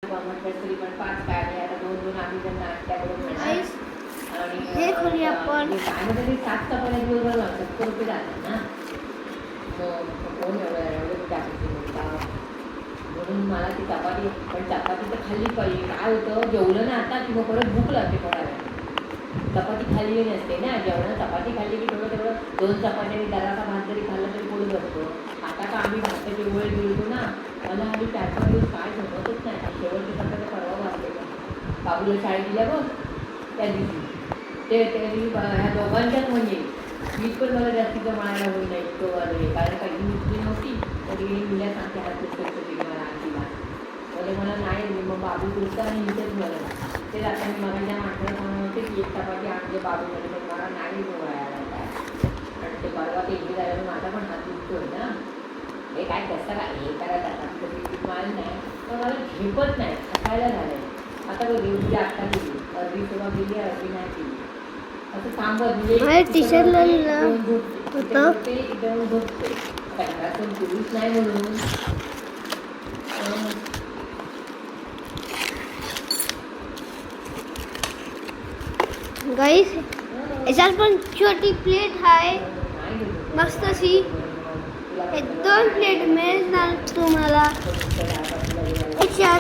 म्हटलं तरी पण 5 काढले, आता 2-2 आम्ही जर नाश्त्याकडून म्हणणार आणि हे खोली आपण काय म्हणतात ते 7 चपात्या दिवसभर 70 रुपये जातात ना. कोण एवढं टाकायची म्हणता म्हणून मला ती चपाती, पण चपाती तर खाल्ली पाहिजे. काय होतं जेवलं ना आता की मग परत भूक लागते कोणाला. चपाती खाल्ली नसते ना, जेवणात चपाती खाल्ली की तेवढं 2 चपात्या जरासा भात जरी खाल्ला तरी पोट भरतो. आता का आम्ही भाताची वेळ गिळतो ना, मला आम्ही 4-5 दिवस काय झोपतच नाही. शेवटच्या चपात्या परवा वाचले का बाबूला शाळेत दिल्या बघ त्या दिवशी ते ह्या दोघांच्याच म्हणजे मीच पण मला जास्तीचं म्हणायला होईल नाही तो कारण काही मुलगी नव्हती तरी मुल्या सांगते हात पुस्तक मला आजीला म्हणजे मला नाही मग बाबू पुरतं आणि इथेच मला ते आता मी मला ज्या माणसाला सांगणार होते की एक चपाती आणले बाबूमध्ये पण मला नाही गोळायला काय आणि ते परवा ते इथे झाल्यावर माझा पण हात दुखतोय ना. हे काय कसं काय हे करायचं आता माल नाही पण मला झेपत नाही खायला झालंय. आता बघ एवढी आत्ता गेली अर्धी सेवा गेली अर्धी नाही गेली असं थांबत म्हणजे झोपते इकडे झोपते घरातून पुरुष नाही म्हणून गाइस याच्यात पण छोटी प्लेट आहे मस्त अशी. एक 2 प्लेट मिळणार तुम्हाला याच्यात.